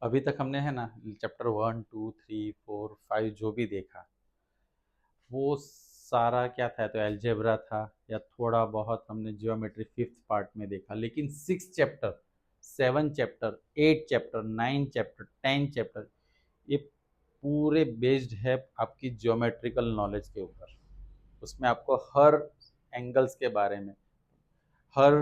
अभी तक हमने है ना चैप्टर 1 2 3 4 5 जो भी देखा वो सारा क्या था, तो एल्जेब्रा था या थोड़ा बहुत हमने जियोमेट्री फिफ्थ पार्ट में देखा, लेकिन 6 chapter 7 chapter 8 chapter 9 chapter 10 chapter ये पूरे बेस्ड है आपकी ज्योमेट्रिकल नॉलेज के ऊपर। उसमें आपको हर एंगल्स के बारे में, हर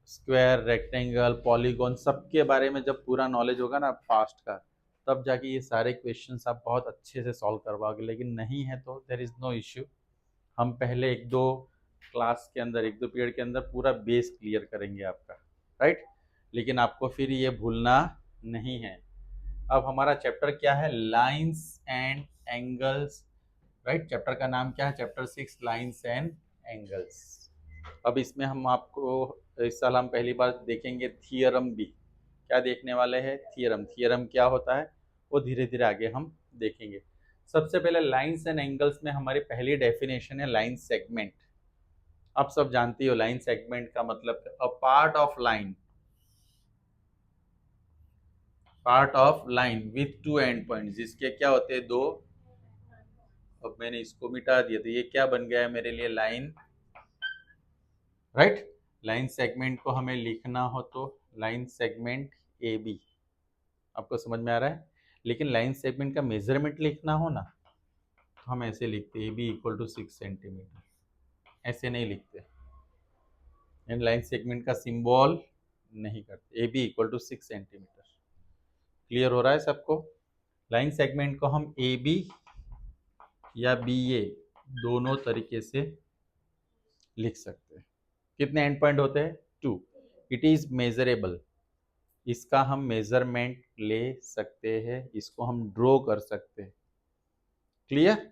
स्क्वायर रेक्टेंगल पॉलीगॉन सबके बारे में जब पूरा नॉलेज होगा ना पास्ट का, तब जाके ये सारे क्वेश्चंस आप बहुत अच्छे से सॉल्व करवाओगे। लेकिन नहीं है तो देर इज़ नो इश्यू, हम पहले एक दो क्लास के अंदर, एक दो पीरियड के अंदर पूरा बेस क्लियर करेंगे आपका, राइट। लेकिन आपको फिर ये भूलना नहीं है। अब हमारा चैप्टर क्या है, lines and angles, right. Chapter का नाम क्या है, चैप्टर 6 लाइंस एंड एंगल्स। अब इसमें हम आपको इस साल हम पहली बार देखेंगे थियरम भी। क्या देखने वाले हैं, थियरम। थियरम क्या होता है वो धीरे धीरे आगे हम देखेंगे। सबसे पहले लाइंस एंड एंगल्स में हमारी पहली डेफिनेशन है लाइन सेगमेंट। आप सब जानती हो लाइन सेगमेंट का मतलब a part of line, part of line with to and point, जिसके क्या होते हैं दो। अब मैंने इसको मिटा दिया तो ये क्या बन गया है मेरे लिए, लाइन, राइट। लाइन सेगमेंट को हमें लिखना हो तो लाइन सेगमेंट ए बी, आपको समझ में आ रहा है। लेकिन लाइन सेगमेंट का मेजरमेंट लिखना हो ना तो हम ऐसे लिखते A B equal to 6 centimetre, ऐसे नहीं लिखते। एंड लाइन सेगमेंट का सिंबल नहीं करते, A B equal to 6 centimetre. Clear हो रहा है सबको। लाइन सेगमेंट को हम ए बी या बी ए दोनों तरीके से लिख सकते हैं। कितने एंड पॉइंट होते हैं, 2। इट इज मेजरेबल, इसका हम मेजरमेंट ले सकते हैं, इसको हम ड्रॉ कर सकते हैं। क्लियर।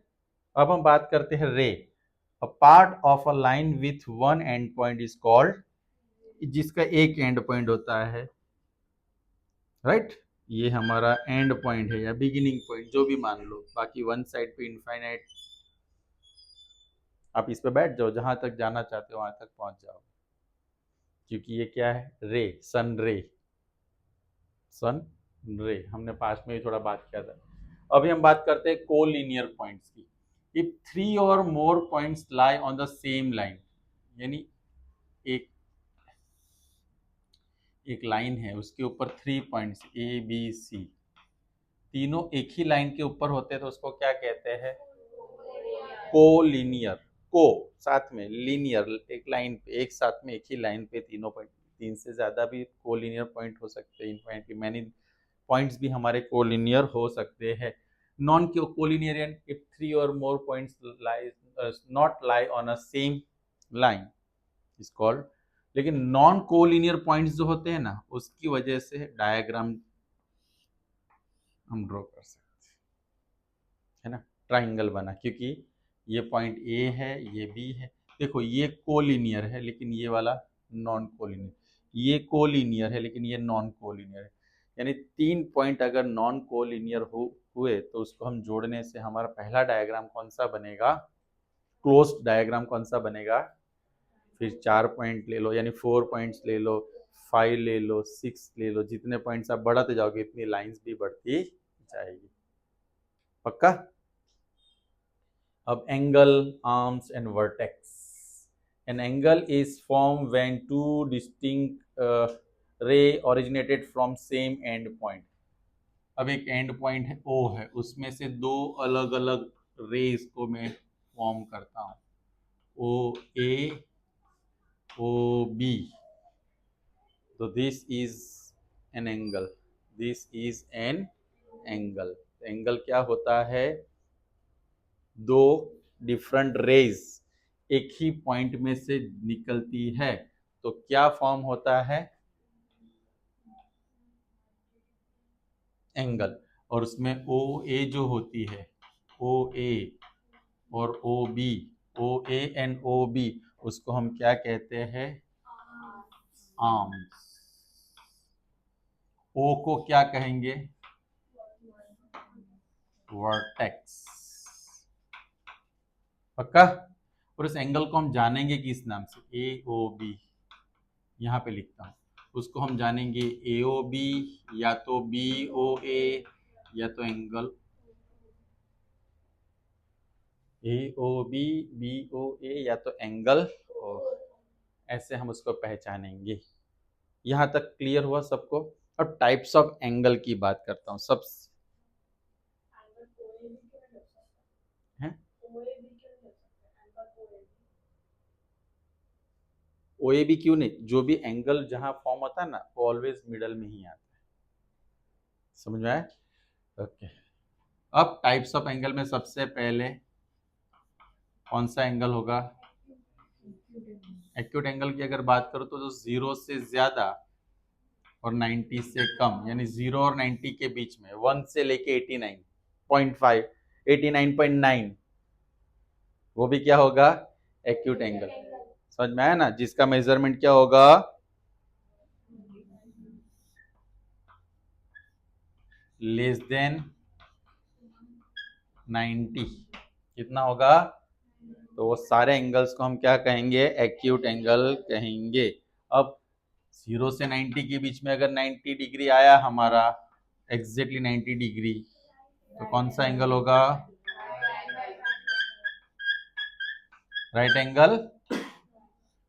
अब हम बात करते हैं रे। A part of a line with one and point is called, जिसका एक एंड पॉइंट होता है, राइट। ये हमारा एंड पॉइंट है या बिगिनिंग पॉइंट जो भी मान लो, बाकी वन साइड पे इनफाइनाइट। आप इस पे बैठ जाओ, जहां तक जाना चाहते हो वहां तक पहुंच जाओ, क्योंकि ये क्या है, रे, सन रे, सन रे। हमने पास में ही थोड़ा बात किया था। अभी हम बात करते हैं कोलिनियर पॉइंट्स की। If 3 or more points lie on the same line, यानी एक एक लाइन है उसके ऊपर 3 पॉइंट्स ए बी सी, तीनों एक ही लाइन के ऊपर होते हैं तो उसको क्या कहते हैं, कोलिनियर। को साथ में लीनियर, एक लाइन पे एक साथ में एक ही लाइन पे तीनों पॉइंट, तीन से ज्यादा भी कोलिनियर पॉइंट हो सकते हैं, इनफाइनाइटली मैनी पॉइंट्स भी हमारे कोलिनियर हो सकते हैं। Non collinear if 3 or more points lie not lie on a same line is called. लेकिन नॉन कोलिनियर पॉइंट्स जो होते हैं ना उसकी वजह से डायग्राम हम ड्रॉ कर सकते हैं, है ना। ट्राइंगल बना, क्योंकि ये पॉइंट ए है ये बी है। देखो ये कोलिनियर है लेकिन ये वाला नॉन कोलिनियर, ये कोलिनियर है लेकिन ये नॉन कोलिनियर है। यानी 3 पॉइंट अगर नॉन कोलिनियर हुए तो उसको हम जोड़ने से हमारा पहला डायग्राम कौन सा बनेगा, क्लोज्ड डायग्राम कौन सा बनेगा। फिर 4 पॉइंट ले लो, यानी 4 पॉइंट्स ले लो, 5 ले लो, 6 ले लो, जितने पॉइंट्स आप बढ़ाते जाओगे इतनी लाइंस भी बढ़ती जाएगी। पक्का। अब angle, arms and vertex. An angle is form when two distinct ray originated from same end point. अब एक एंड पॉइंट है ओ है, उसमें से दो अलग अलग रेज को मैं फॉर्म करता हूँ, ओ ए ओ बी, तो this is an angle, this is an angle. Angle क्या होता है, दो डिफरेंट रेज एक ही पॉइंट में से निकलती है तो क्या फॉर्म होता है, एंगल। और उसमें ओ ए जो होती है, ओ ए और O B, O A and O B, उसको हम क्या कहते हैं, आर्म्स। ओ को क्या कहेंगे, वर्टेक्स। पक्का। और इस एंगल को हम जानेंगे किस नाम से, ए ओ बी, यहाँ पे लिखता हूँ। उसको हम जानेंगे AOB या तो BOA या तो एंगल AOB BOA या तो एंगल, और ऐसे हम उसको पहचानेंगे। यहाँ तक क्लियर हुआ सबको? अब टाइप्स ऑफ एंगल की बात करता हूँ। सब हैं OAB क्यों नहीं, जो भी एंगल जहाँ फॉर्म होता है ना वो ऑलवेज मिडल में ही आता है। समझ में आया? ओके। अब टाइप्स ऑफ एंगल में सबसे पहले कौन सा एंगल होगा? एक्यूट एंगल की अगर बात करो तो जो 0 से ज्यादा और 90 से कम, यानी 0 और 90 के बीच में, 1 से लेके 89.5 89.9, वो भी क्या होगा? Acute angle. समझ में आया ना? जिसका मेजरमेंट क्या होगा? Less than 90। कितना होगा? तो वो सारे एंगल्स को हम क्या कहेंगे? एक्यूट एंगल कहेंगे। अब 0 से 90 के बीच में अगर 90 डिग्री आया हमारा, एग्जैक्टली 90 डिग्री, तो कौन सा एंगल होगा? Right angle.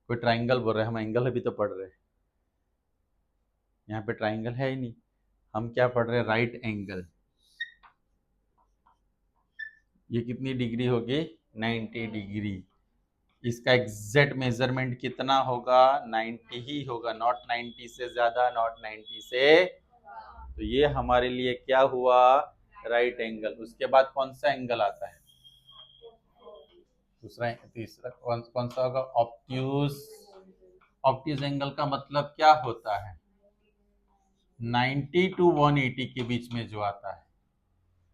कोई ट्राइंगल बोल रहे हैं, हम एंगल अभी तो पढ़ रहे हैं, यहाँ पे ट्राइंगल है ही नहीं, हम क्या पढ़ रहे हैं? Right angle. ये कितनी डिग्री होगी? 90 डिग्री। इसका एग्जैक्ट मेजरमेंट कितना होगा? 90 ही होगा, नॉट 90 से ज्यादा, नॉट 90 से। तो ये हमारे लिए क्या हुआ? Right angle. उसके बाद कौन सा एंगल आता है? दूसरा तीसरा कौन सा होगा? ऑब्ट्यूज। ऑब्ट्यूज एंगल का मतलब क्या होता है? 90 टू 180 के बीच में जो आता है,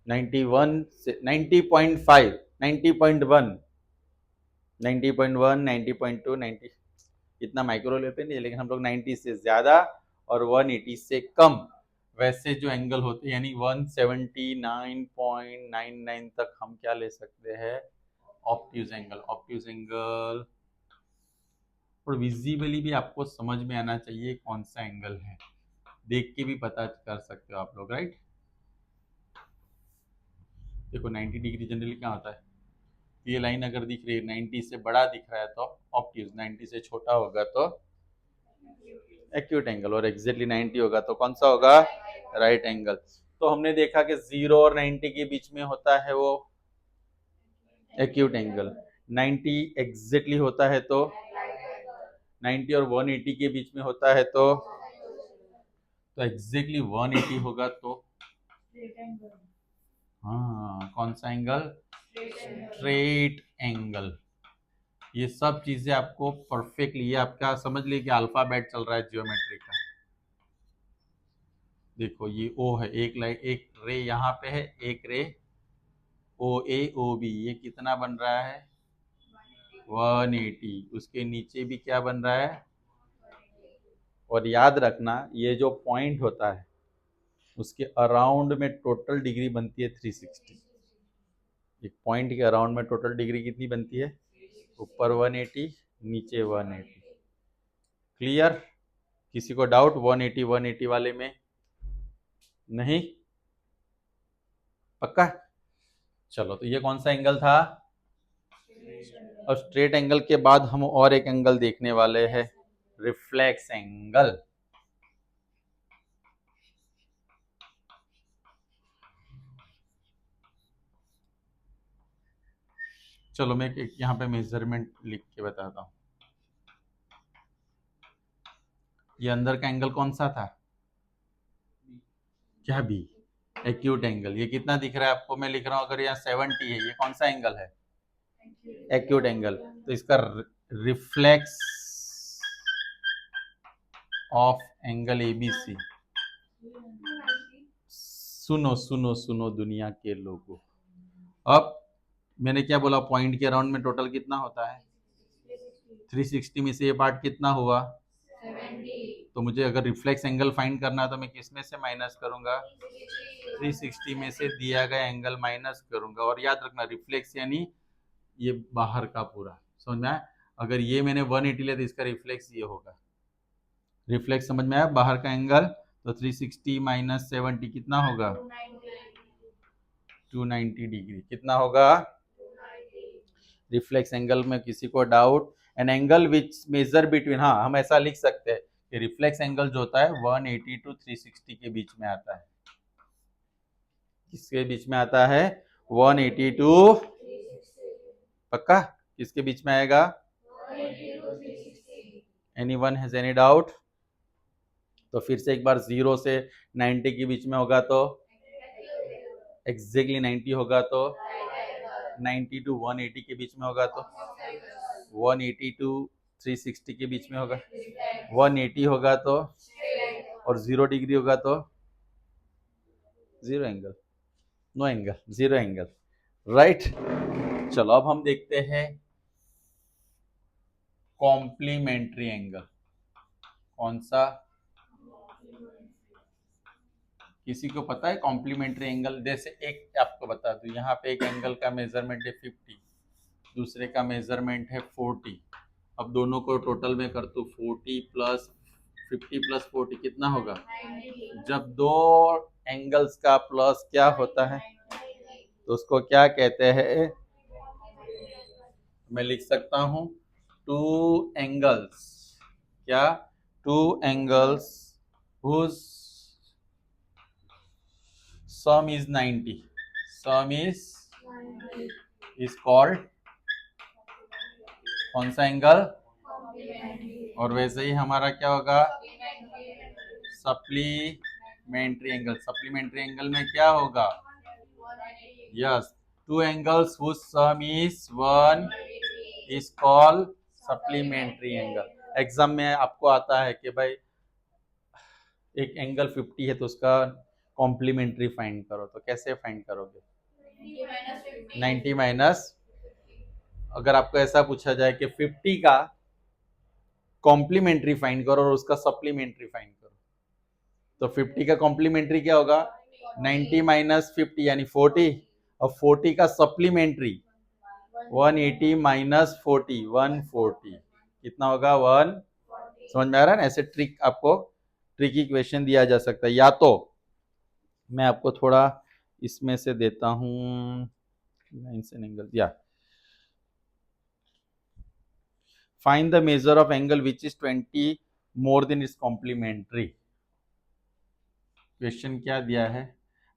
91 से 90.5, 90.1, 90.1, 90.2, 90, इतना माइक्रो लेवल पे नहीं है, लेकिन हम लोग 90 से ज्यादा और 180 से कम वैसे जो एंगल होते हैं, यानी 179.99 तक हम क्या ले सकते हैं? Obtuse angle. Obtuse angle. और विजिबली भी आपको समझ में आना चाहिए कौन सा एंगल है, देख के भी पता कर सकते हो आप लोग, राइट? देखो 90 डिग्री जनरली क्या होता है? ये लाइन अगर दिख रही है 90 से बड़ा दिख रहा है तो ऑब्ट्यूज, 90 से छोटा होगा तो एक्यूट एंगल, और एग्जैक्टली 90 होगा तो कौन सा होगा? Right angle. तो हमने देखा कि 0 और 90 के बीच में होता है वो एक्यूट एंगल, 90 एग्जैक्टली होता है तो 90 और 180 के बीच में होता है तो एग्जैक्टली 180 होगा तो हाँ, कौन सा एंगल? Straight angle. ये सब चीजें आपको परफेक्टली, ये आपका समझ लीजिए कि अल्फाबेट चल रहा है जियोमेट्री का। देखो ये O है, एक लाइन, एक रे यहाँ पे है, एक रे OA OB, ये कितना बन रहा है? 180। उसके नीचे भी क्या बन रहा है? और याद रखना ये जो पॉइंट होता है उसके अराउंड में टोटल डिग्री बनती है 360। एक पॉइंट के अराउंड में टोटल डिग्री कितनी बनती है? ऊपर 180, नीचे 180। क्लियर? किसी को डाउट 180 180 वाले में? नहीं? पक्का? चलो, तो ये कौन सा एंगल था? और स्ट्रेट एंगल के बाद हम और एक एंगल देखने वाले हैं, रिफ्लेक्स एंगल। चलो मैं एक यहाँ पे मेजरमेंट लिख के बताता हूँ। ये अंदर का एंगल कौन सा था? क्या? बी। Acute angle. ये कितना दिख रहा है आपको? मैं लिख रहा हूँ, अगर यहाँ 70 है, ये कौन सा एंगल है? Acute angle. तो इसका रिफ्लेक्स ऑफ एंगल ABC। सुनो सुनो सुनो दुनिया के लोगों, अब मैंने क्या बोला? पॉइंट के अराउंड में टोटल कितना होता है? 360 में से ये पार्ट कितना हुआ? 70। तो मुझे अगर रिफ्लेक्स एंगल फाइंड करना है तो मैं किस में से माइनस करूंगा? 360 में से दिया गया एंगल माइनस करूंगा। और याद रखना रिफ्लेक्स यानी ये बाहर का पूरा, समझ में आया? अगर ये मैंने 180 लिया तो इसका रिफ्लेक्स ये होगा। रिफ्लेक्स समझ में आया, बाहर का एंगल, तो 360 माइनस 70 कितना होगा? 290 डिग्री। कितना होगा? रिफ्लेक्स एंगल में किसी को doubt? An angle which measure between, हाँ हम ऐसा लिख सकते हैं कि रिफ्लेक्स एंगल जो होता है 180 टू 360 के बीच में आता है। किसके बीच में आता है? 180 टू, पक्का किसके बीच में आएगा? Anyone has any doubt? तो फिर से एक बार 0 से 90 के बीच में होगा तो एग्जैक्टली 90 होगा, तो 90 टू 180 के बीच में होगा तो 180 टू 360 के बीच में होगा, 180 होगा तो, और 0 डिग्री होगा तो 0 angle, no angle, 0 angle, right. चलो अब हम देखते हैं कॉम्प्लीमेंट्री एंगल। कौन सा? किसी को पता है कॉम्प्लीमेंट्री एंगल? जैसे एक आपको बता दूं, यहाँ पे एक एंगल का मेजरमेंट है 50, दूसरे का मेजरमेंट है 40। अब दोनों को टोटल में कर दो, 40 प्लस 50 प्लस 40 कितना होगा? जब दो एंगल्स का प्लस क्या होता है तो उसको क्या कहते हैं? मैं लिख सकता हूं टू एंगल्स, क्या? Two angles whose sum is 90, sum is called कौन सा एंगल? और वैसे ही हमारा क्या होगा? Supplementary angle. सप्लीमेंट्री एंगल में क्या होगा? Yes, two angles whose sum is 1 is called supplementary angle. Exam में आपको आता है कि भाई एक एंगल 50 है तो उसका कॉम्प्लीमेंट्री फाइंड करो, तो कैसे फाइंड करोगे? 90 माइनस, अगर आपको ऐसा पूछा जाए कि 50 का कॉम्प्लीमेंट्री फाइंड करो और उसका सप्लीमेंट्री फाइंड करो, तो 50 का कॉम्प्लीमेंट्री क्या होगा? 90 माइनस 50 यानी 40, और 40 का सप्लीमेंट्री 180 माइनस 40, 140 कितना होगा? 1। समझ में आ रहा है ना? ऐसे ट्रिक आपको ट्रिकी क्वेश्चन दिया जा सकता है। या तो मैं आपको थोड़ा इसमें से देता हूं, एंगल या find the measure of angle which is 20 more than is complementary. Question क्या दिया है?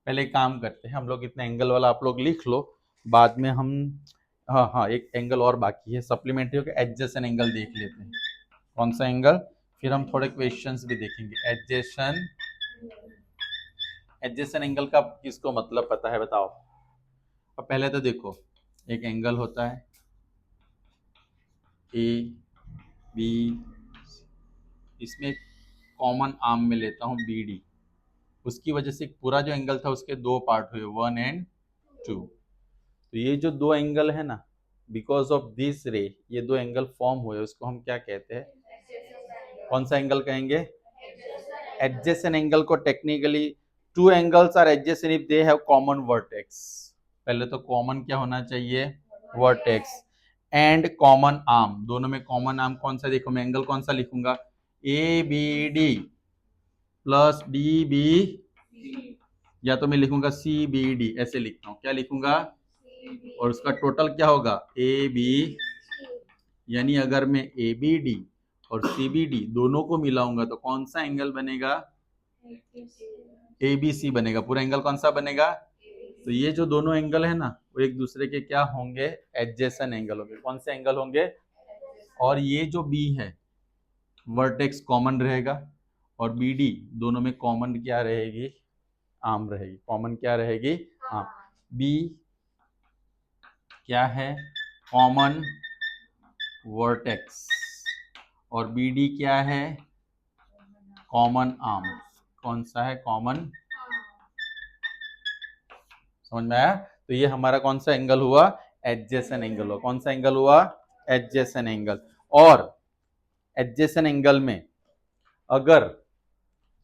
पहले काम करते हैं हम लोग, इतना एंगल वाला आप लोग लिख लो, बाद में हम, हाँ हाँ एक एंगल और बाकी है सप्लीमेंट्री का, एडजेसेंट एंगल देख लेते हैं। कौन सा एंगल? फिर हम थोड़े क्वेश्चंस भी देखेंगे। एडजेसेंट एंगल का किसको मतलब पता है बताओ? अब पहले तो देखो, एक एंगल होता है ए बी, इसमें कॉमन आर्म में लेता हूँ बी डी, उसकी वजह से पूरा जो एंगल था उसके दो पार्ट हुए, 1 एंड 2। तो ये जो दो एंगल है ना, बिकॉज ऑफ दिस रे ये दो एंगल फॉर्म हुए, उसको हम क्या कहते हैं? कौन सा एंगल कहेंगे? एडजेसेंट एंगल को technically two angles are adjacent if they have common vertex. पहले तो कॉमन क्या होना चाहिए? वर्टेक्स। एंड कॉमन आर्म, दोनों में कॉमन आर्म कौन सा? देखो मैं एंगल कौन सा लिखूंगा? A B D plus D B, या तो मैं लिखूंगा सी बी डी, ऐसे लिखता हूँ। क्या लिखूंगा? और उसका टोटल क्या होगा? ए बी, यानी अगर मैं ए बी डी और सी बी डी दोनों को मिलाऊंगा तो कौन सा एंगल बनेगा? ए बी सी बनेगा। पूरा एंगल कौन सा बनेगा? तो ये जो दोनों एंगल है ना वो एक दूसरे के क्या होंगे? एडजेसेंट एंगल होंगे। कौन से एंगल होंगे? और ये जो बी है वर्टेक्स कॉमन रहेगा, और बी डी दोनों में कॉमन क्या रहेगी? आर्म रहेगी। कॉमन क्या रहेगी? आर्म। बी क्या है? Common vertex. और बी डी क्या है? Common arm. कौन सा है? कॉमन। समझ में आया? तो ये हमारा कौन सा एंगल हुआ? एडजेसेंट एंगल हुआ। कौन सा एंगल हुआ? Adjacent angle. और एडजेसेंट एंगल में अगर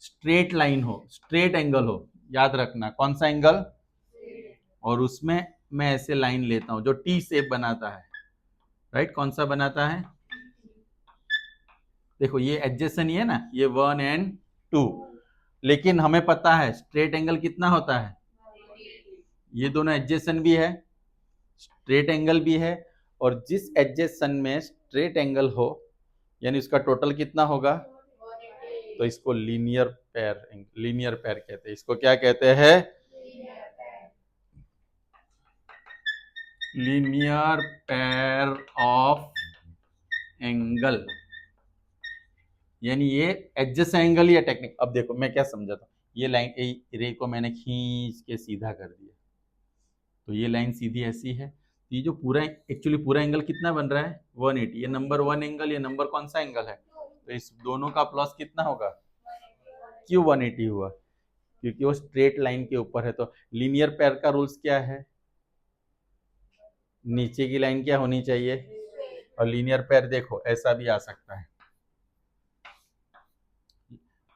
स्ट्रेट लाइन हो, स्ट्रेट एंगल हो, याद रखना कौन सा एंगल, और उसमें मैं ऐसे लाइन लेता हूं जो टी शेप बनाता है, राइट? कौन सा बनाता है? देखो ये एडजेसेंट ही है ना, ये 1 एंड 2, लेकिन हमें पता है स्ट्रेट एंगल कितना होता है, ये दोनों एडजेसेंट भी है, स्ट्रेट एंगल भी है, और जिस एडजेसेंट में स्ट्रेट एंगल हो यानी उसका टोटल कितना होगा, तो इसको लीनियर पैर कहते हैं। इसको क्या कहते हैं, लीनियर पैर ऑफ एंगल, यानी ये एडजस्ट एंगल या टेक्निक। अब देखो मैं क्या समझा था, ये लाइन रे को मैंने खींच के सीधा कर दिया, तो ये लाइन सीधी ऐसी है, ये जो पूरा एक्चुअली पूरा एंगल कितना बन रहा है 180, ये नंबर 1 एंगल, ये नंबर कौन सा एंगल है, तो इस दोनों का प्लस कितना होगा, क्यों 180 हुआ, क्योंकि वो स्ट्रेट लाइन के ऊपर है। तो लीनियर पैर का रूल्स क्या है, नीचे की लाइन क्या होनी चाहिए, और लीनियर पैर देखो ऐसा भी आ सकता है,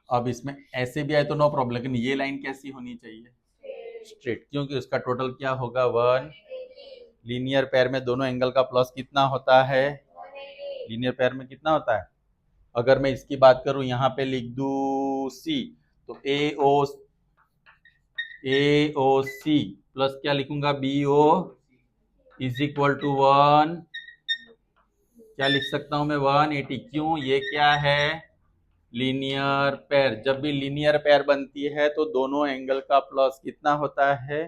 अब इसमें ऐसे भी आए तो नो प्रॉब्लम, लेकिन ये लाइन कैसी होनी चाहिए, स्ट्रेट, क्योंकि उसका टोटल क्या होगा 1। लीनियर पैर में दोनों एंगल का प्लस कितना होता है, लीनियर पैर में कितना होता है, अगर मैं इसकी बात करूं यहाँ पे लिख दू सी, तो ए ओ सी प्लस क्या लिखूंगा B O is equal to 1, क्या लिख सकता हूं मैं 180, क्यों, ये क्या है लीनियर पैर। जब भी लीनियर पैर बनती है तो दोनों एंगल का प्लस कितना होता है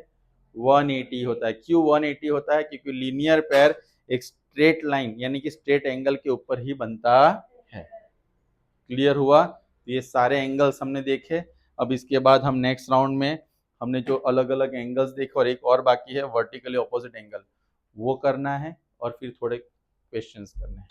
180 होता है। क्यों 180 होता है, क्योंकि लीनियर पैर एक स्ट्रेट लाइन यानी कि स्ट्रेट एंगल के ऊपर ही बनता है। क्लियर हुआ, तो ये सारे एंगल्स हमने देखे। अब इसके बाद हम नेक्स्ट राउंड में हमने जो अलग अलग एंगल्स देखे और एक और बाकी है वर्टिकली ऑपोजिट एंगल, वो करना है और फिर थोड़े क्वेश्चंस करने हैं।